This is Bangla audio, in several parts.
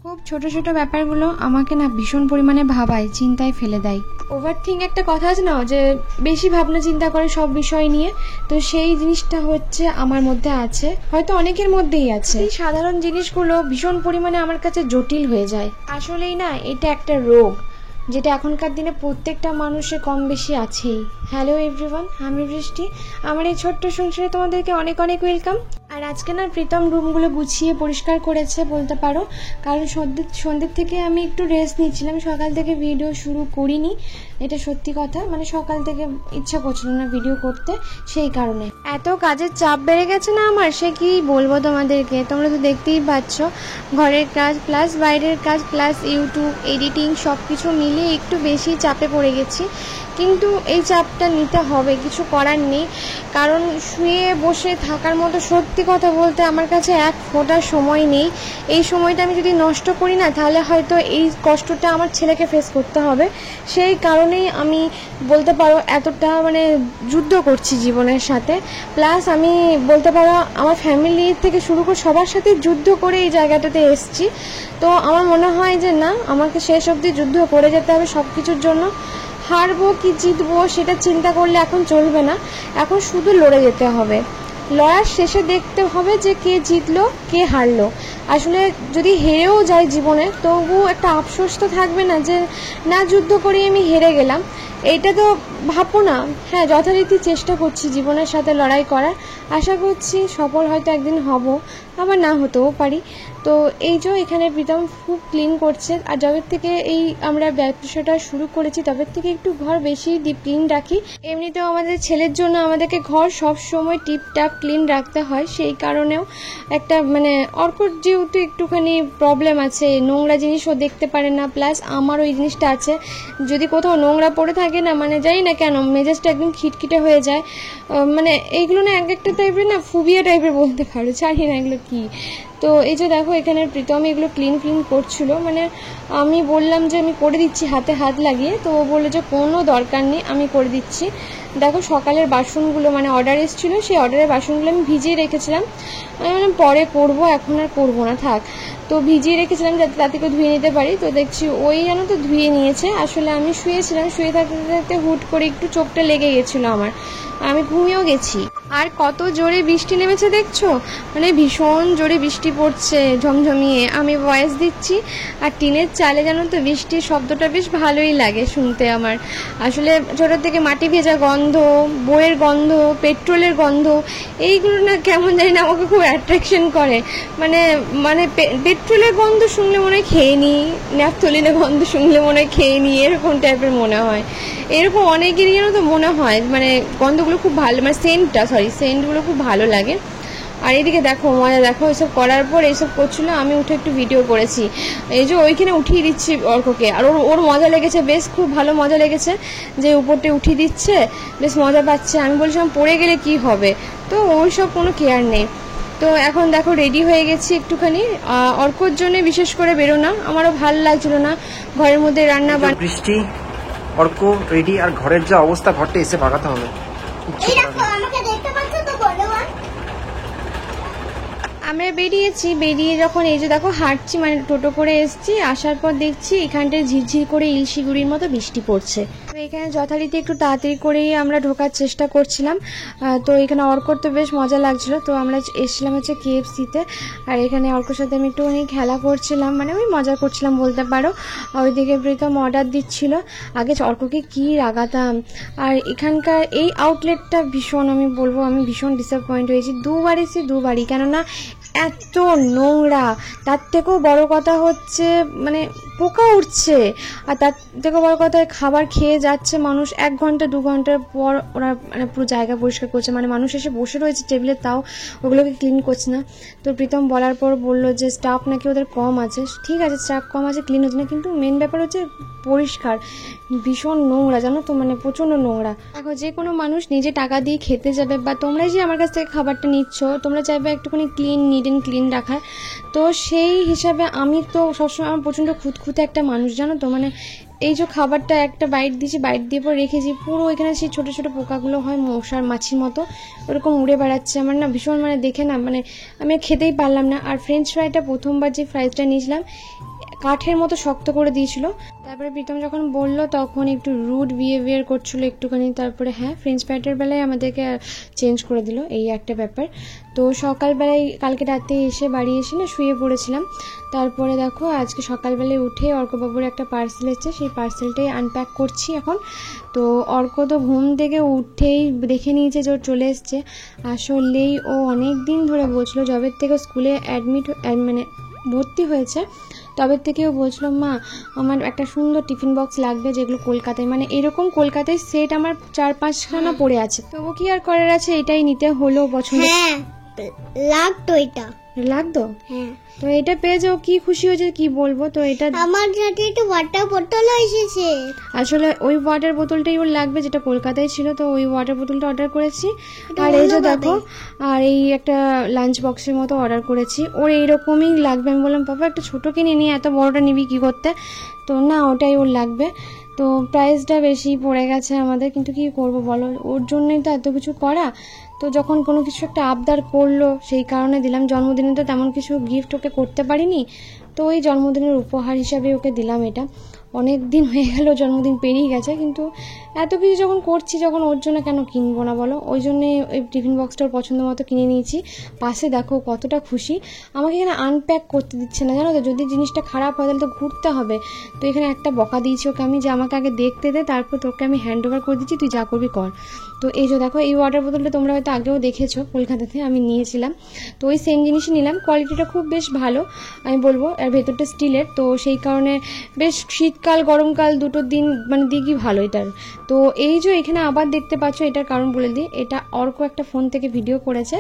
খুব ছোট ছোট ব্যাপারগুলো আমাকে না ভীষণ পরিমাণে ভাবায়, চিন্তায় ফেলে দেয়। ওভারথিঙ্ক একটা কথা আছে না, যে বেশি ভাবনা চিন্তা করে সব বিষয় নিয়ে, তো সেই জিনিসটা হচ্ছে আমার মধ্যে আছে, হয়তো অনেকের মধ্যেই আছে। এই সাধারণ জিনিসগুলো ভীষণ পরিমাণে আমার কাছে জটিল হয়ে যায়। আসলেই না, এটা একটা রোগ যেটা এখনকার দিনে প্রত্যেকটা মানুষের কম বেশি আছেই। হ্যালো এভরিওয়ান, আমি বৃষ্টি। আমার এই ছোট্ট সংসারে তোমাদেরকে অনেক অনেক ওয়েলকাম। আর আজকে না প্রীতম রুমগুলো গুছিয়ে পরিষ্কার করেছে বলতে পারো, কারণ সন্ধ্যের থেকে আমি একটু রেস্ট নিচ্ছিলাম। সকাল থেকে ভিডিও শুরু করিনি, এটা সত্যি কথা। মানে সকাল থেকে ইচ্ছা করছিল না ভিডিও করতে, সেই কারণে এত কাজের চাপ বেড়ে গেছে না আমার, সে কি বলবো তোমাদেরকে। তোমরা তো দেখতেই পাচ্ছ, ঘরের কাজ প্লাস বাইরের কাজ প্লাস ইউটিউব এডিটিং সব কিছু মিলিয়ে একটু বেশি চাপে পড়ে গেছি। কিন্তু এই চাপটা নিতে হবে, কিছু করার নেই। কারণ শুয়ে বসে থাকার মতো সত্যি কথা বলতে আমার কাছে এক ফোঁটা সময় নেই। এই সময়টা আমি যদি নষ্ট করি না, তাহলে হয়তো এই কষ্টটা আমার ছেলেকে ফেস করতে হবে। সেই কারণেই আমি বলতে পারো এতটা মানে যুদ্ধ করছি জীবনের সাথে। প্লাস আমি বলতে পারো আমার ফ্যামিলি থেকে শুরু করে সবার সাথে যুদ্ধ করে এই জায়গাটাতে এসেছি। তো আমার মনে হয় যে না, আমাকে শেষ অবধি যুদ্ধ করে যেতে হবে সব কিছুর জন্য। হারবো কি জিতবো সেটা চিন্তা করলে এখন চলবে না, এখন শুধু লড়ে যেতে হবে। লড়ার শেষে দেখতে হবে যে কে জিতলো কে হারলো। আসলে যদি হেরেও যায় জীবনে, তবুও একটা আফসোস তো থাকবে না যে না যুদ্ধ করে আমি হেরে গেলাম। এইটা তো ভাববো না। হ্যাঁ, যথারীতি চেষ্টা করছি জীবনের সাথে লড়াই করার। আশা করছি সফল হয়তো একদিন হব, আবার না হতেও পারি। তো এই যে এখানে প্রীতম খুব ক্লিন করছে। আর যবে থেকে এই আমরা ব্যবসাটা শুরু করেছি, তবে থেকে একটু ঘর বেশি ডিপ ক্লিন রাখি। এমনিতেও আমাদের ছেলের জন্য আমাদেরকে ঘর সব সময় টিপটাপ ক্লিন রাখতে হয়। সেই কারণেও একটা মানে অর্কর যেহেতু একটুখানি প্রবলেম আছে, নোংরা জিনিসও দেখতে পারে না। প্লাস আমার ওই জিনিসটা আছে, যদি কোথাও নোংরা পড়ে থাকে না, মানে জানি না কেন মেজাজটা একদম খিটখিটে হয়ে যায়। মানে এইগুলো না এক একটা টাইপের না ফুবিয়া টাইপের বলতে পারো, জানি না এগুলো কি। তো এই যে দেখো এখানে প্রীতম এগুলো ক্লিন করছিল। মানে আমি বললাম যে আমি করে দিচ্ছি হাতে হাত লাগিয়ে, তো ও বললো যে কোনো দরকার নেই, আমি করে দিচ্ছি। দেখো সকালের বাসনগুলো মানে অর্ডার এসেছিলো, সেই অর্ডারের বাসনগুলো আমি ভিজিয়ে রেখেছিলাম। আমি মানে পরে করবো, এখন আর করবো না, থাক। তো ভিজিয়ে রেখেছিলাম যাতে তাদেরকে ধুয়ে নিতে পারি। তো দেখছি ওই যেন তো ধুয়ে নিয়েছে। আসলে আমি শুয়েছিলাম, শুয়ে থাকতে থাকতে হুট করে একটু চোখটা লেগে গেছিলো আমার, আমি ঘুমিয়েও গেছি। আর কত জোরে বৃষ্টি নেমেছে দেখছো, মানে ভীষণ জোরে বৃষ্টি পড়ছে ঝমঝমিয়ে। আমি ভয়েস দিচ্ছি আর টিনের চালে জানো তো বৃষ্টির শব্দটা বেশ ভালোই লাগে শুনতে আমার। আসলে ছোটোর থেকে মাটি ভেজা গন্ধ, বইয়ের গন্ধ, পেট্রোলের গন্ধ, এইগুলো না কেমন জানি না আমাকে খুব অ্যাট্রাকশন করে। মানে মানে পেট্রোলের গন্ধ শুনলে মনে হয় খেয়ে নিই, ন্যাপথলিনের গন্ধ শুনলে মনে হয় খেয়ে নিই, এরকম টাইপের মনে হয়। এরকম অনেকেরই যেন তো মনে হয়, মানে গন্ধগুলো খুব ভালো, মানে সেন্টগুলো খুব ভালো লাগে। আর এদিকে দেখো মজা, দেখো এইসব করার পর এইসব করছিলো, আমি উঠে একটু ভিডিও করেছি। এই যে ওইখানে উঠিয়ে দিচ্ছি অর্ককে, আর ওর মজা লেগেছে, বেশ খুব ভালো মজা লেগেছে যে উপরটা উঠিয়ে দিচ্ছে, বেশ মজা পাচ্ছে। আমি বলছিলাম পড়ে গেলে কি হবে, তো ওই সব কোনো কেয়ার নেই। তো এখন দেখো রেডি হয়ে গেছি একটুখানি, অর্কর জন্য বিশেষ করে বেরোনা, আমারও ভালো লাগছিল না ঘরের মধ্যে রান্না বান্না। বৃষ্টি অর্ক রেডি, আর ঘরের যা অবস্থা, ঘরটা এসে ভাগাতে হবে। আমরা বেরিয়ে যখন এই যে দেখো হাঁটছি, মানে টোটো করে এসেছি, আসার পর দেখছি এখানটায় ঝিরঝির করে ইলশিগুড়ির মতো বৃষ্টি পড়ছে। তো এখানে যথারীতি একটু তাড়াতাড়ি করেই আমরা ঢোকার চেষ্টা করছিলাম। তো এখানে অর্কর তো বেশ মজা লাগছিল। তো আমরা এসেছিলাম হচ্ছে KFC-তে, আর এখানে অর্কর সাথে আমি একটুখানি খেলা করছিলাম, মানে আমি মজা করছিলাম বলতে পারো। ওইদিকে প্রীতম অর্ডার দিচ্ছিল। আগে অর্ককে কি রাগাতাম। আর এখানকার এই আউটলেটটা ভীষণ, আমি বলবো আমি ভীষণ ডিসঅ্যাপয়েন্ট হয়েছি। দুবারই কেননা এত নোংরা। তার থেকেও বড় কথা হচ্ছে মানে পোকা উঠছে, আর তার থেকেও বড় কথা খাবার খেয়ে যাচ্ছে মানুষ, 1 ঘন্টা 2 ঘন্টার পর ওরা মানে পুরো জায়গা পরিষ্কার করছে, মানে মানুষ এসে বসে রয়েছে টেবিলে, তাও ওগুলোকে ক্লিন করছে না। তো প্রীতম বলার পর বললো যে স্টাফ নাকি ওদের কম আছে। ঠিক আছে, স্টাফ কম আছে, ক্লিন হচ্ছে না, কিন্তু মেন ব্যাপার হচ্ছে পরিষ্কার। ভীষণ নোংরা জানো তো, মানে প্রচণ্ড নোংরা। দেখো যে কোনো মানুষ নিজে টাকা দিয়ে খেতে যাবে, বা তোমরা যে আমার কাছ থেকে খাবারটা নিচ্ছ, তোমরা চাইবে একটুখানি নিট অ্যান্ড ক্লিন রাখার। তো সেই হিসাবে আমি তো সবসময় আমার প্রচণ্ড খুঁতখুঁতে একটা মানুষ জানো তো। মানে এই যে খাবারটা একটা বাইট দিয়েছি, বাইট দিয়ে পর রেখেছি, পুরো এখানে সেই ছোটো ছোটো পোকাগুলো হয় মশার মাছির মতো, ওরকম উড়ে বেড়াচ্ছে। আমার না ভীষণ মানে দেখে না, মানে আমি খেতেই পারলাম না। আর ফ্রেঞ্চ ফ্রাইটা প্রথমবার যে ফ্রাইসটা নিয়েছিলাম, কাঠের মতো শক্ত করে দিয়েছিল। তারপরে প্রীতম যখন বললো তখন একটু রুড বিহেভিয়ার করছিল একটুখানি, তারপরে হ্যাঁ ফ্রেঞ্চ ফ্রাইটের বেলায় আমাদেরকে চেঞ্জ করে দিল, এই একটা ব্যাপার। তো সকালবেলায় কালকে রাতে এসে বাড়ি এসে না শুয়ে পড়েছিলাম। তারপরে দেখো আজকে সকালবেলায় উঠে অর্কবাবুর একটা পার্সেল এসেছে, সেই পার্সেলটাই আনপ্যাক করছি এখন। তো অর্ক তো ঘুম থেকে উঠেই দেখে নিয়েছে যে ও চলে এসছে। আসলেই ও অনেক দিন ধরে বলছিল, যবের থেকে স্কুলে মানে ভর্তি হয়েছে তবে থেকেও বলছিল মা আমার একটা সুন্দর টিফিন বক্স লাগবে, যেগুলো কলকাতায় মানে এরকম কলকাতায় সেট আমার 4-5খানা পড়ে আছে। তবু কি আর করার আছে, এটাই নিতে হলো পছন্দ। হ্যাঁ লাগতো এটা, লাগতো। হ্যাঁ তো এটা পেয়ে যাও কি খুশি হয়েছে কি বলবো। তো এটা আমার সাথে একটা ওয়াটার বোতল এসেছে। আসলে ওই ওয়াটার বোতলটাই ওর লাগবে যেটা কলকাতায় ছিল, তো ওই ওয়াটার বোতলটা অর্ডার করেছি। আর এই যে দেখো, আর এই একটা লাঞ্চ বক্সের মতো অর্ডার করেছি, ওর এইরকমই লাগবে। আমি বললাম বাবা একটা ছোটো কিনে নিয়ে এত বড়টা নিবি কি করতে, তো না ওটাই ওর লাগবে। তো প্রাইসটা বেশি পড়ে গেছে আমাদের, কিন্তু কি করব বলো, ওর জন্যই তো এত কিছু করা। তো যখন কোনো কিছু একটা আবদার করলো সেই কারণে দিলাম। জন্মদিনে তো তেমন কিছু গিফট ওকে করতে পারিনি, তো ওই জন্মদিনের উপহার হিসাবে ওকে দিলাম এটা। অনেক দিন হয়ে গেল, জন্মদিন পেরিয়ে গেছে, কিন্তু এত কিছু যখন করছি যখন ওর জন্য কেন কিনবো না বলো। ওই জন্যে ওই টিফিন বক্সটা ওর পছন্দ মতো কিনে নিয়েছি। পাশে দেখো কতটা খুশি, আমাকে এখানে আনপ্যাক করতে দিচ্ছে না জানো তো, যদি জিনিসটা খারাপ হয় তাহলে তো ঘুরতে হবে। তো এখানে একটা বকা দিয়েছি ওকে আমি, যে আমাকে আগে দেখতে দে, তারপর তোকে আমি হ্যান্ড ওভার করে দিচ্ছি, তুই যা করবি কর। তো এই যে দেখো এই ওয়াটার বোতলটা তোমরা হয়তো আগেও দেখেছো, কলকাতাতে আমি নিয়েছিলাম। তো ওই সেম জিনিসই নিলাম, কোয়ালিটিটা খুব বেশ ভালো আমি বলবো, আর ভেতরটা স্টিলের। তো সেই কারণে বেশ শীতকাল গরমকাল দুটো দিন মানে দিকই ভালো এটার। তো এই যে এখানে আবার দেখতে পাচ্ছ, এটার কারণ বলে দিই, এটা অর্ক একটা ফোন থেকে ভিডিও করেছে,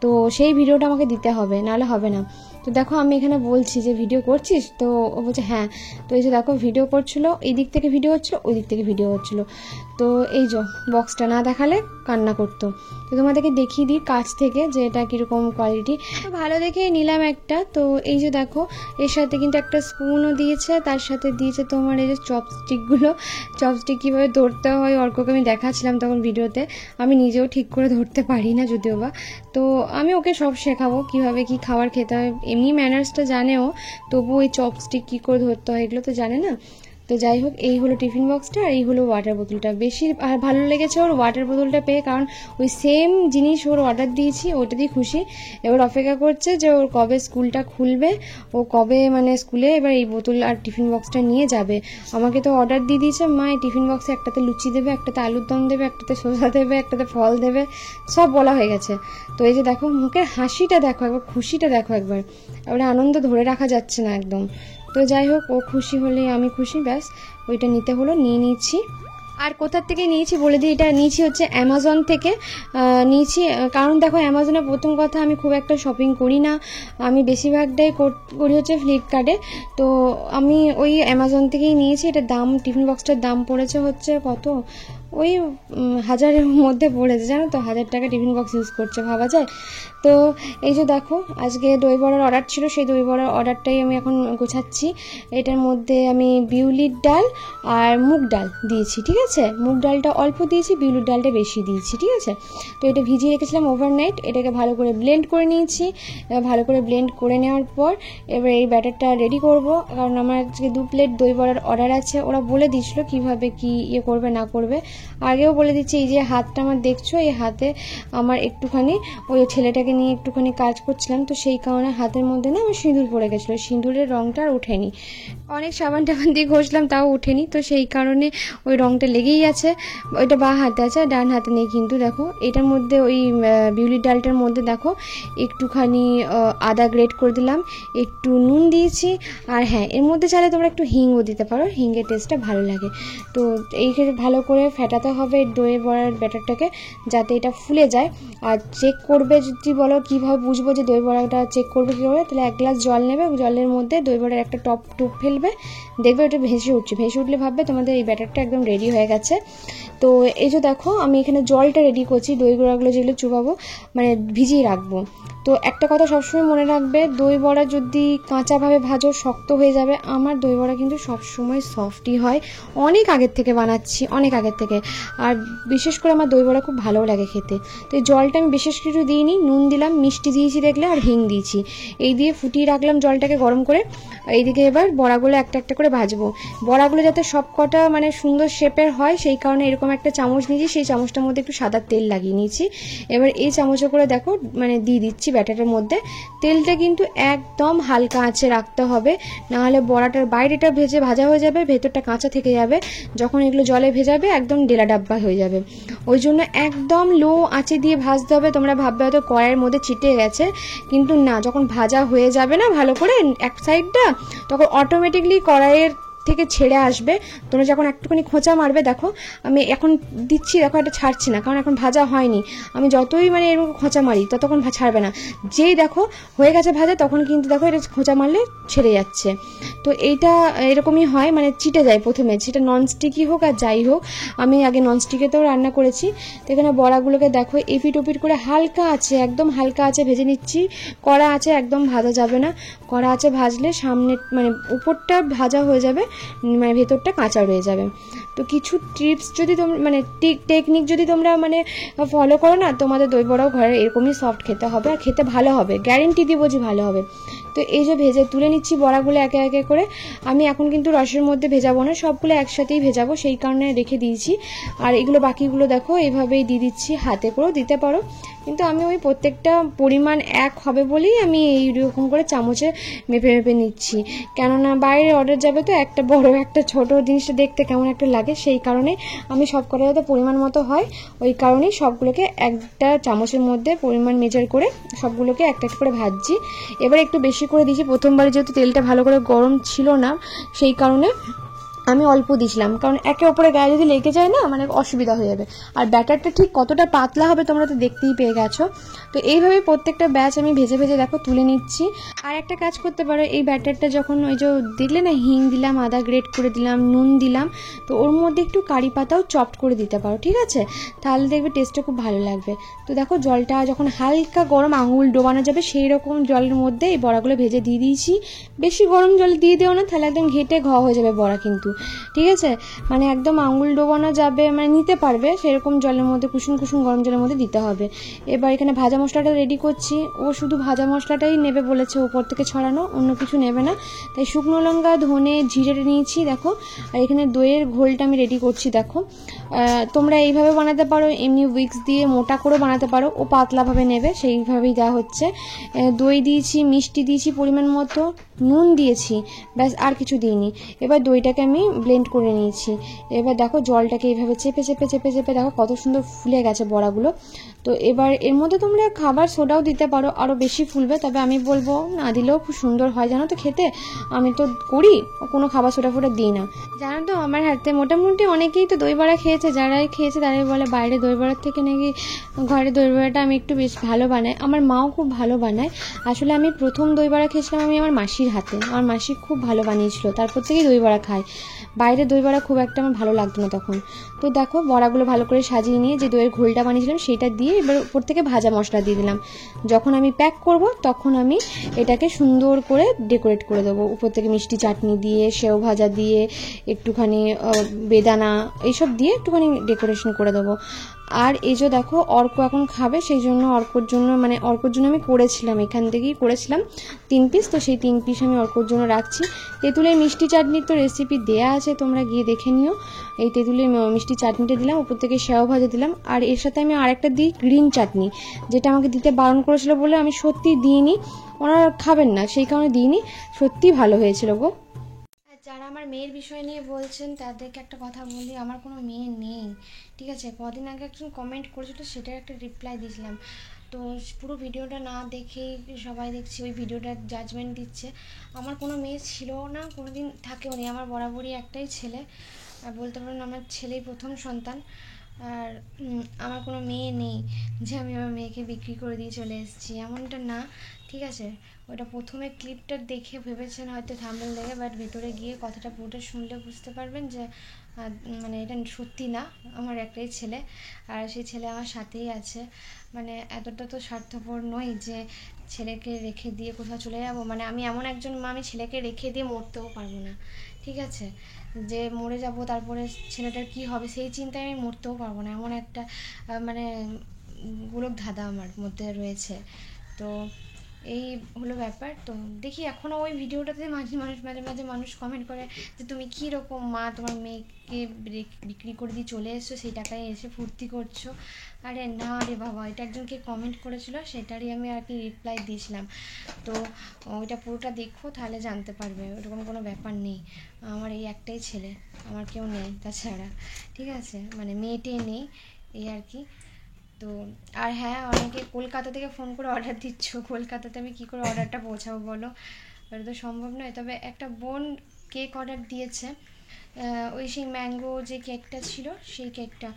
তো সেই ভিডিওটা আমাকে দিতে হবে, নাহলে হবে না। তো দেখো আমি এখানে বলছি যে ভিডিও করছিস, তো ও বলছে হ্যাঁ। তো এই যে দেখো ভিডিও করছিল, এই দিক থেকে ভিডিও হচ্ছিলো, ওই দিক থেকে ভিডিও হচ্ছিলো। তো এই যে বক্সটা না দেখালে কান্না করতো। তো তোমাদেরকে দেখিয়ে দিই কাছ থেকে যে এটা কীরকম কোয়ালিটি। তো ভালো দেখেই নিলাম একটা। তো এই যে দেখো এর সাথে কিন্তু একটা স্পুনও দিয়েছে, তার সাথে দিয়েছে তোমার এই যে চপস্টিকগুলো। চপস্টিক কীভাবে ধরতে হয় অর্ককে আমি দেখাচ্ছিলাম তখন ভিডিওতে, আমি নিজেও ঠিক করে ধরতে পারি না যদিও বা। তো আমি ওকে সব শেখাবো কীভাবে কী খাবার খেতে হয়, এমনি ম্যানার্সটা জানেও, তবু ওই চপস্টিক কী করে ধরতে হয় এগুলো তো জানে না। তো যাই হোক এই হলো টিফিন বক্সটা, আর এই হলো ওয়াটার বোতলটা। বেশি ভালো লেগেছে ওর ওয়াটার বোতলটা পেয়ে, কারণ ওই সেম জিনিস ওর অর্ডার দিয়েছি, ওটাতেই খুশি। এবার অপেক্ষা করছে যে ওর কবে স্কুলটা খুলবে, ও কবে মানে স্কুলে এবার এই বোতল আর টিফিন বক্সটা নিয়ে যাবে। আমাকে তো অর্ডার দিয়ে দিয়েছে মা এই টিফিন বক্সে একটাতে লুচি দেবে, একটাতে আলুর দম দেবে, একটাতে শসা দেবে, একটাতে ফল দেবে, সব বলা হয়ে গেছে। তো এই যে দেখো মুখের হাসিটা দেখো একবার, খুশিটা দেখো একবার, এবারে আনন্দ ধরে রাখা যাচ্ছে না একদম। তো যাই হোক ও খুশি হলে আমি খুশি, ব্যাস ওইটা নিতে হলো, নিয়ে নিচ্ছি। আর কোথার থেকে নিয়েছি বলে দিই, এটা নিয়েছি হচ্ছে অ্যামাজন থেকে নিয়েছি। কারণ দেখো অ্যামাজনে প্রথম কথা আমি খুব একটা শপিং করি না, আমি বেশিরভাগটাই করি হচ্ছে ফ্লিপকার্টে। তো আমি ওই অ্যামাজন থেকেই নিয়েছি। এটার দাম, টিফিন বক্সটার দাম পড়েছে হচ্ছে কত, ওই 1000-এর মধ্যে পড়েছে জানো তো। 1000 টাকা টিফিন বক্স ইউজ করছে, ভাবা যায়। তো এই যে দেখো আজকে দই বড়ার অর্ডার ছিল, সেই দই বড়ার অর্ডারটাই আমি এখন গোছাচ্ছি। এটার মধ্যে আমি বিউলির ডাল আর মুগ ডাল দিয়েছি, ঠিক আছে। মুগ ডালটা অল্প দিয়েছি, বিউলির ডালটা বেশি দিয়েছি, ঠিক আছে। তো এটা ভিজিয়ে রেখেছিলাম ওভারনাইট, এটাকে ভালো করে ব্লেন্ড করে নিয়েছি। ভালো করে ব্লেন্ড করে নেওয়ার পর এবার এই ব্যাটারটা রেডি করব, কারণ আমার আজকে 2 প্লেট দই বড়ার অর্ডার আছে। ওরা বলে দিয়েছিল কীভাবে কী ইয়ে করবে না করবে, আগেও বলে দিচ্ছি। এই যে হাতটা আমার দেখছো, এই হাতে আমার একটুখানি ওই ছেলেটাকে নিয়ে একটুখানি কাজ করছিলাম, তো সেই কারণে হাতের মধ্যে না আমার সিঁদুর পড়ে গেছিলো, সিঁদুরের রঙটা আর ওঠেনি। অনেক সাবান টাবান দিয়ে ঘষলাম তাও ওঠেনি, তো সেই কারণে ওই রঙটা লেগেই আছে। ওইটা বাঁ হাতে আছে, ডান হাতে নেই। কিন্তু দেখো এটার মধ্যে ওই বিউলির ডালটার মধ্যে দেখো একটুখানি আদা গ্রেট করে দিলাম, একটু নুন দিয়েছি, আর হ্যাঁ এর মধ্যে চাইলে তোমরা একটু হিংও দিতে পারো, হিংয়ের টেস্টটা ভালো লাগে। তো এইখানে ভালো করে ফেটাতে হবে দই বড়ার ব্যাটারটাকে, যাতে এটা ফুলে যায়। আর চেক করবে যদি বলো কীভাবে বুঝবো যে দই বড়াটা চেক করবে কীভাবে, তাহলে 1 গ্লাস জল নেবে, জলের মধ্যে দই বড়ার একটা টুপ ফেলবে, দেখবে ওটা ভেসে উঠছে, ভেসে উঠলে ভাববে তোমাদের এই ব্যাটারটা একদম রেডি হয়ে গেছে। তো এই যে দেখো আমি এখানে জলটা রেডি করছি, দই বড়াগুলো যেগুলো চুবাবো মানে ভিজিয়ে রাখবো। তো একটা কথা সবসময় মনে রাখবে, দই বড়া যদি কাঁচাভাবে ভাজো শক্ত হয়ে যাবে। আমার দই বড়া কিন্তু সবসময় সফটই হয়, অনেক আগের থেকে বানাচ্ছি, অনেক আগের থেকে। আর বিশেষ করে আমার দই বড়া খুব ভালোও লাগে খেতে। তো এই জলটা আমি বিশেষ কিছু দিইনি, নুন দিলাম, মিষ্টি দিয়েছি দেখলে, আর হিং দিয়েছি, এই দিয়ে ফুটিয়ে রাখলাম জলটাকে গরম করে। এইদিকে এবার বড়াগুলো একটা একটা করে ভাজবো। বড়াগুলো যাতে সব কটা মানে সুন্দর শেপের হয় সেই কারণে এরকম একটা চামচ নিয়েছি, সেই চামচটার মধ্যে একটু সাদা তেল লাগিয়ে নিয়েছি। এবার এই চামচে করে দেখো মানে দিয়ে দিচ্ছি ব্যাটারের মধ্যে। তেলটা কিন্তু একদম হালকা আঁচে রাখতে হবে, নাহলে বড়াটার বাইরেটা ভাজা হয়ে যাবে, ভেতরটা কাঁচা থেকে যাবে। যখন এগুলো জলে ভেজাবে একদম ডেলা ডাব্বা হয়ে যাবে। ওই জন্য একদম লো আঁচে দিয়ে ভাজতে হবে। তোমরা ভাববে হয়তো কড়াইয়ের মধ্যে ছিটে গেছে, কিন্তু না, যখন ভাজা হয়ে যাবে না ভালো করে এক সাইডটা, তখন অটোমেটিকলি কড়াইয়ের থেকে ছেড়ে আসবে। তোমরা যখন একটুখানি খোঁচা মারবে, দেখো আমি এখন দিচ্ছি, দেখো এটা ছাড়ছে না, কারণ এখন ভাজা হয়নি। আমি যতই মানে এরকম খোঁচা মারি ততক্ষণ ছাড়বে না। যেই দেখো হয়ে গেছে ভাজা, তখন কিন্তু দেখো এটা খোঁচা মারলে ছেড়ে যাচ্ছে। তো এইটা এরকমই হয়, মানে চিটে যায় প্রথমে, সেটা ননস্টিকই হোক আর যাই হোক। আমি আগে ননস্টিকেতেও রান্না করেছি। তো এখানে বড়াগুলোকে দেখো এপিট ওপিট করে হালকা আছে, একদম হালকা আছে ভেজে নিচ্ছি। কড়া আছে একদম ভাজা যাবে না, কড়া আছে ভাজলে সামনে মানে উপরটা ভাজা হয়ে যাবে, মানে ভেতরটা কাঁচা রয়ে যাবে। তো কিছু টিপস যদি তোমরা মানে টেকনিক যদি তোমরা মানে ফলো করো না, তোমাদের দই বড়াও ঘরে এরকমই সফট খেতে হবে, আর খেতে ভালো হবে, গ্যারেন্টি দিব যে ভালো হবে। তো এই যে ভেজে তুলে নিচ্ছি বড়াগুলো একে একে করে। আমি এখন কিন্তু রসের মধ্যে ভেজাবো না, সবগুলো একসাথেই ভেজাবো, সেই কারণে রেখে দিয়েছি। আর এগুলো বাকিগুলো দেখো এইভাবেই দিয়ে দিচ্ছি, হাতে করেও দিতে পারো, কিন্তু আমি ওই প্রত্যেকটা পরিমাণ এক হবে বলেই আমি এইরকম করে চামচে মেপে মেপে নিচ্ছি। কেননা বাইরে অর্ডার যাবে তো একটা বড় একটা ছোট জিনিসটা দেখতে কেমন একটা লাগে, সেই কারণে আমি সব কটা যাতে পরিমাণ মতো হয় ওই কারণেই সবগুলোকে একটা চামচের মধ্যে পরিমাণ মেজার করে সবগুলোকে একটা একটা করে ভাজছি। এবার একটু বেশি করে দিয়েছি, প্রথমবার যেহেতু তেলটা ভালো করে গরম ছিল না সেই কারণে আমি অল্প দিয়েছিলাম, কারণ একে অপরের গায়ে যদি লেগে যায় না মানে অসুবিধা হয়ে যাবে। আর ব্যাটারটা ঠিক কতটা পাতলা হবে তোমরা তো দেখতেই পেয়ে গেছো। তো এইভাবে প্রত্যেকটা ব্যাচ আমি ভেজে ভেজে দেখো তুলে নিচ্ছি। আর একটা কাজ করতে পারো, এই ব্যাটারটা যখন ওই যে দেখলে না হিং দিলাম, আদা গ্রেট করে দিলাম, নুন দিলাম, তো ওর মধ্যে একটু কারি পাতাও চপড করে দিতে পারো, ঠিক আছে? তাহলে দেখবে টেস্টটা খুব ভালো লাগবে। তো দেখো জলটা যখন হালকা গরম আঙুল ডোবানো যাবে সেই রকম জলের মধ্যে এই বড়াগুলো ভেজে দিয়ে দিয়েছি। বেশি গরম জল দিয়ে দিও না, তাহলে একদম ঘেটে হয়ে যাবে বড়া কিন্তু, ঠিক আছে? মানে একদম আঙুল ডোবানো যাবে, মানে নিতে পারবে সেরকম জলের মধ্যে, কুসুম কুসুম গরম জলের মধ্যে দিতে হবে। এবার এখানে ভাজা মশলাটা রেডি করছি। ও শুধু ভাজা মশলাটাই নেবে বলেছে, উপর থেকে ছড়ানো, অন্য কিছু নেবে না। তাই শুকনো লঙ্কা, ধনে, জিরে নিয়েছি দেখো। আর এখানে দইয়ের ঘোলটা আমি রেডি করছি দেখো। তোমরা এইভাবে বানাতে পারো, এমনি উইক্স দিয়ে মোটা করে বানাতে পারো, ও পাতলাভাবে নেবে সেইভাবেই দেওয়া হচ্ছে। দই দিয়েছি, মিষ্টি দিয়েছি পরিমাণ মতো, নুন দিয়েছি, ব্যাস আর কিছু দিইনি। এবার দইটাকে আমি ব্লেন্ড করে নিয়েছি। এবার দেখো জলটাকে এইভাবে চেপে চেপে চেপে চেপে দেখো কত সুন্দর ফুলে গেছে বড়াগুলো। তো এবার এর মধ্যে তোমরা খাবার সোডাও দিতে পারো, আরও বেশি ফুলবে, তবে আমি বলবো না দিলেও খুব সুন্দর হয়, জানো তো খেতে। আমি তো করি কোনো খাবার সোডা ফোডা দিই না। জানো তো আমার হাতে মোটামুটি অনেকেই তো দই বড়া খেয়েছে, যারাই খেয়েছে তারাই বলে বাইরে দই বড়ার থেকে নাকি ঘরে দই বড়াটা আমি একটু বেশ ভালো বানাই। আমার মাও খুব ভালো বানায়। আসলে আমি প্রথম দই বড়া খেয়েছিলাম আমি আমার মাসির হাতে, আমার মাসি খুব ভালো বানিয়েছিল, তারপর থেকেই দই বড়া খাই। বাইরে দই বড়া খুব একটা আমার ভালো লাগতো না তখন। তো দেখো বড়াগুলো ভালো করে সাজিয়ে নিয়ে যে দইয়ের ঘোলটা বানিয়েছিলাম সেটা দিয়ে এবার উপর থেকে ভাজা মশলা দিয়ে দিলাম। যখন আমি প্যাক করব তখন আমি এটাকে সুন্দর করে ডেকোরেট করে দেবো, উপর থেকে মিষ্টি চাটনি দিয়ে, সেও ভাজা দিয়ে, একটুখানি বেদানা এইসব দিয়ে একটুখানি ডেকোরেশন করে দেবো। আর এই যে দেখো অর্ক এখন খাবে, সেই জন্য অর্কর জন্য আমি করেছিলাম, এখান থেকেই করেছিলাম 3 পিস, তো সেই 3 পিস আমি অর্কর জন্য রাখছি। তেঁতুলের মিষ্টি চাটনির তো রেসিপি দেয়া আছে, তোমরা গিয়ে দেখে নিও। এই তেঁতুলের মিষ্টি চাটনিটা দিলাম, উপর থেকে সেও ভাজা দিলাম। আর এর সাথে আমি আরেকটা দিই গ্রিন চাটনি, যেটা আমাকে দিতে বারণ করেছিল বলে আমি সত্যি দিইনি, ওনারা খাবেন না সেই কারণে দিইনি। সত্যি ভালো হয়েছিল গো। যারা আমার মেয়ের বিষয় নিয়ে বলছেন তাদেরকে একটা কথা বলি, আমার কোনো মেয়ে নেই, ঠিক আছে? কদিন আগে একজন কমেন্ট করেছিল, সেটার একটা রিপ্লাই দিয়েছিলাম। তো পুরো ভিডিওটা না দেখেই সবাই দেখছি ওই ভিডিওটার জাজমেন্ট দিচ্ছে। আমার কোনো মেয়ে ছিল না, কোনো দিন থাকেও নি, আমার বরাবরই একটাই ছেলে, আর বলতে পারেন আমার ছেলেই প্রথম সন্তান। আর আমার কোনো মেয়ে নেই যে আমি আমার মেয়েকে বিক্রি করে দিয়ে চলে এসেছি, এমনটা না, ঠিক আছে? ওটা প্রথমে ক্লিপটা দেখে ভেবেছেন হয়তো থাম্বনেল দেখে, বাট ভেতরে গিয়ে কথাটা পুরোটা শুনলে বুঝতে পারবেন যে মানে এটা সত্যি না, আমার একটাই ছেলে, আর সেই ছেলে আমার সাথেই আছে। মানে এতটা তো স্বার্থপর নই যে ছেলেকে রেখে দিয়ে কোথাও চলে যাব। মানে আমি এমন একজন মা, আমি ছেলেকে রেখে দিয়ে মরতেও পারবো না, ঠিক আছে? যে মরে যাব তারপরে ছেলেটার কি হবে সেই চিন্তায় আমি মরতেও পারবো না, এমন একটা মানে গোলক ধাঁধা আমার মধ্যে রয়েছে। তো এই হলো ব্যাপার। তো দেখি এখনও ওই ভিডিওটাতে মাঝে মাঝে মানুষ কমেন্ট করে যে তুমি কী রকম মা, তোমার মেয়েকে বিক্রি করে দিয়ে চলে এসছো, সেই টাকায় এসে ফুর্তি করছো। আরে না রে বাবা, এটা একজনকে কমেন্ট করেছিল, সেটারই আমি আর কি রিপ্লাই দিয়েছিলাম। তো ওইটা পুরোটা দেখো, তাহলে জানতে পারবে। ওরকম কোনো ব্যাপার নেই। আমার এই একটাই ছেলে, আমার কেউ নেই তাছাড়া, ঠিক আছে? মানে মেয়েটে নেই, এই আর কি। তো আর হ্যাঁ, অনেকে কলকাতা থেকে ফোন করে অর্ডার দিচ্ছ। কলকাতাতে আমি কী করে অর্ডারটা পৌঁছাবো বলো? এটা তো সম্ভব নয়। তবে একটা বোন কেক অর্ডার দিয়েছে, ওই সেই ম্যাঙ্গো যে কেকটা ছিল, সেই কেকটা,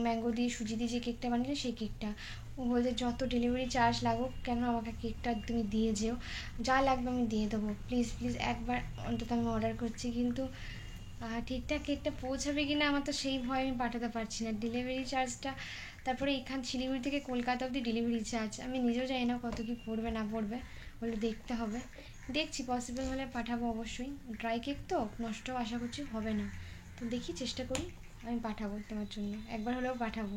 ম্যাঙ্গো দিয়ে সুজি দিয়ে যে কেকটা বানিয়েছে, সেই কেকটা। ও বলছে যত ডেলিভারি চার্জ লাগুক কেন, আমাকে কেকটা তুমি দিয়ে যেও, যা লাগবে আমি দিয়ে দেবো, প্লিজ প্লিজ একবার অন্তত আমি অর্ডার করছি। কিন্তু ঠিকঠাক কেকটা পৌঁছাবে কি না আমার তো সেই ভয়, আমি পাঠাতে পারছি না। ডেলিভারি চার্জটা, তারপরে এখান শিলিগুড়ি থেকে কলকাতা অবধি ডেলিভারি চার্জ, আমি নিজেও জানি না কত কী পড়বে না পড়বে, বলে দেখতে হবে। দেখছি, পসিবল হলে পাঠাবো অবশ্যই। ড্রাই কেক তো নষ্ট আশা করছি হবে না, তো দেখি চেষ্টা করি, আমি পাঠাবো তোমার জন্য, একবার হলেও পাঠাবো।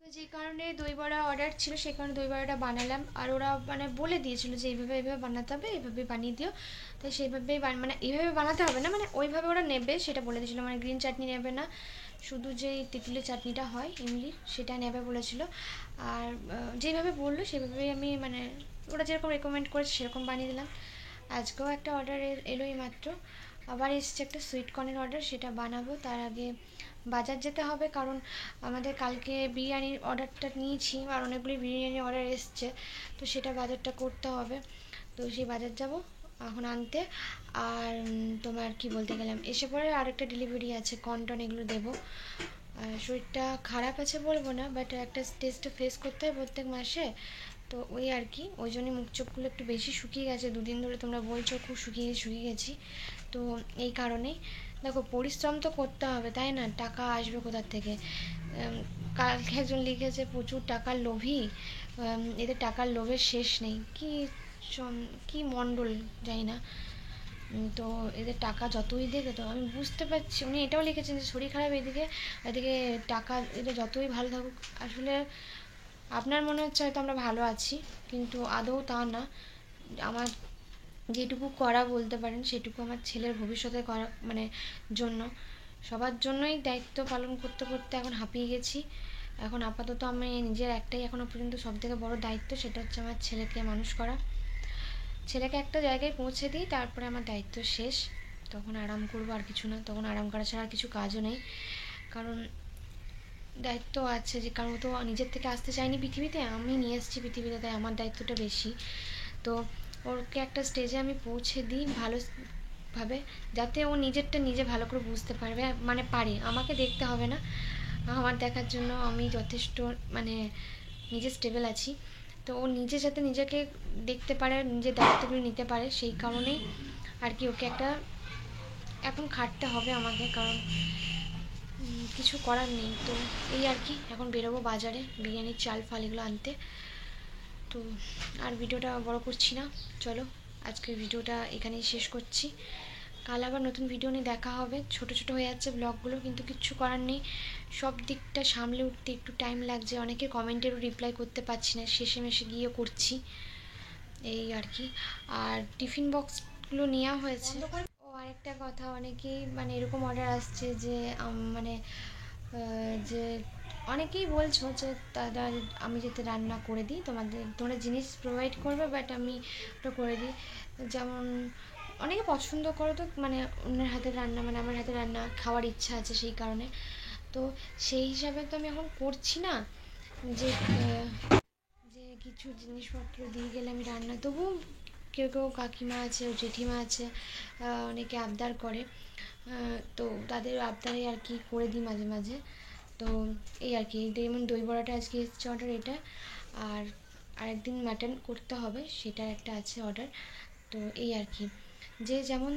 তো যে কারণে দই বড়া অর্ডার ছিল, সেই কারণে দই বড়াটা বানালাম। আর ওরা মানে বলে দিয়েছিল যে এইভাবে বানাতে হবে, এইভাবে বানিয়ে দিও। তো সেইভাবেই মানে এইভাবে বানাতে হবে না, মানে ওইভাবে ওরা নেবে সেটা বলে দিয়েছিলো। মানে গ্রিন চাটনি নেবে না, শুধু যে তেঁতুলের চাটনিটা হয় ইমলির, সেটা নেবে বলেছিল। আর যেভাবে বললো সেভাবেই আমি, মানে ওরা যেরকম রেকমেন্ড করেছে সেরকম বানিয়ে দিলাম। আজকেও একটা অর্ডার এলোই মাত্র, আবার এসছে একটা সুইট কর্নের অর্ডার, সেটা বানাবো। তার আগে বাজার যেতে হবে, কারণ আমাদের কালকে বিরিয়ানির অর্ডারটা নিয়েছি, আর অনেকগুলি বিরিয়ানির অর্ডার এসছে, তো সেটা বাজারটা করতে হবে। তো সেই বাজার যাব এখন আনতে। আর তোমার কি বলতে গেলাম, এসে পরে আরেকটা ডেলিভারি আছে, কন্টন এগুলো দেবো। আর শরীরটা খারাপ আছে বলবো না, বাট একটা টেস্টটা ফেস করতে হয় প্রত্যেক মাসে। তো ওই আর কি, ওই জন্যই মুখ চোখগুলো একটু বেশি শুকিয়ে গেছে, দুদিন ধরে তোমরা বলছো খুব শুকিয়ে গেছি। তো এই কারণেই দেখো, পরিশ্রম তো করতে হবে তাই না, টাকা আসবে কোথার থেকে? কালকে একজন লিখেছে প্রচুর টাকার লোভী, এদের টাকার লোভের শেষ নেই। কি মণ্ডল জানি না। তো এদের টাকা যতই দেবে, তো আমি বুঝতে পারছি, উনি এটাও লিখেছেন যে শরীর খারাপ এদিকে, এদিকে টাকা, এদের যতই ভালো থাকুক, আসলে আপনার মনে হচ্ছে হয়তো আমরা ভালো আছি, কিন্তু আদৌ তা না। আমার যেটুকু করা বলতে পারেন সেটুকু আমার ছেলের ভবিষ্যতে করা, মানে জন্য, সবার জন্যই দায়িত্ব পালন করতে করতে এখন হাঁপিয়ে গেছি। এখন আপাতত আমি নিজের একটাই এখনও পর্যন্ত সবথেকে বড় দায়িত্ব, সেটা হচ্ছে আমার ছেলেকে মানুষ করা। ছেলেকে একটা জায়গায় পৌঁছে দিই, তারপরে আমার দায়িত্ব শেষ, তখন আরাম করবো, আর কিছু না। তখন আরাম করা ছাড়া আর কিছু কাজও নেই, কারণ দায়িত্ব আছে। যে কারণ তো নিজের থেকে আসতে চাইনি পৃথিবীতে, আমি নিয়ে এসেছি পৃথিবীতে, তাই আমার দায়িত্বটা বেশি। তো ওকে একটা স্টেজে আমি পৌঁছে দিই ভালোভাবে, যাতে ও নিজেরটা নিজে ভালো করে বুঝতে পারবে, মানে পারে, আমাকে দেখতে হবে না। আমার দেখার জন্য আমি যথেষ্ট, মানে নিজে স্টেবল আছি। তো ও নিজে যাতে নিজেকে দেখতে পারে, নিজের দায়িত্বগুলো নিতে পারে, সেই কারণেই আর কি ওকে একটা এখন খাটতে হবে আমাকে, কারণ কিছু করার নেই। তো এই আর কি, এখন বেরোবো বাজারে বিরিয়ানির চাল ফাল এগুলো আনতে। তো আর ভিডিওটা বড় করছি না, চলো আজকের ভিডিওটা এখানেই শেষ করছি। কাল আবার নতুন ভিডিও নিয়ে দেখা হবে। ছোট ছোট হয়ে যাচ্ছে ব্লগগুলো, কিন্তু কিচ্ছু করার নেই, সব দিকটা সামলে উঠতে একটু টাইম লাগছে। অনেকের কমেন্টেরও রিপ্লাই করতে পারছি না, শেষে মেশে গিয়ে করছি, এই আর কি। আর টিফিন বক্সগুলো নেওয়া হয়েছে। ও আরেকটা কথা, অনেকেই মানে এরকম অর্ডার আসছে যে মানে যে অনেকেই বলছো যে দাদা আমি যাতে রান্না করে দিই, তোমরা জিনিস প্রোভাইড করবে, বাট আমি ওটা করে দিই। যেমন অনেকে পছন্দ করো, তো মানে অন্যের হাতের রান্না, মানে আমার হাতের রান্না খাওয়ার ইচ্ছা আছে, সেই কারণে। তো সেই হিসাবে তো আমি এখন করছি না যে যে কিছু জিনিসপত্র দিয়ে গেলে আমি রান্না, তবু কেউ কেউ কাকিমা আছে, জেঠিমা আছে, অনেকে আবদার করে, তো তাদের আবদারে আর কি করে দিই মাঝে মাঝে। তো এই আর কি, যেমন দই বড়াটা আজকে এসেছে অর্ডার এটা, আর আরেকদিন মাটন করতে হবে, সেটার একটা আছে অর্ডার। তো এই আর কি, যে যেমন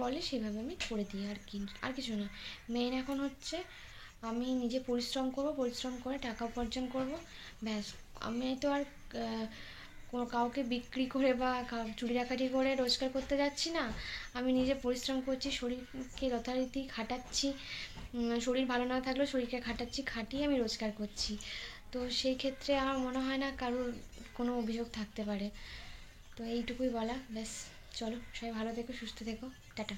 বলে সেভাবে আমি করে দিই আর কি, আর কিছু না। মেন এখন হচ্ছে আমি নিজে পরিশ্রম করব, পরিশ্রম করে টাকা উপার্জন করব, ব্যাস। আমি তো আর কোনো কাউকে বিক্রি করে বা চুরি ডাকাতি করে রোজগার করতে যাচ্ছি না। আমি নিজে পরিশ্রম করছি, শরীরকে যথারীতি খাটাচ্ছি, শরীর ভালো না থাকলেও শরীরকে খাটাচ্ছি, খাটিয়ে আমি রোজগার করছি। তো তো সেই ক্ষেত্রে আমার মনে হয় না কারোর কোনো অভিযোগ থাকতে পারে। তো এইটুকুই বলা, ব্যাস। চলো, সবাই ভালো থেকো, সুস্থ থেকো, টাটা।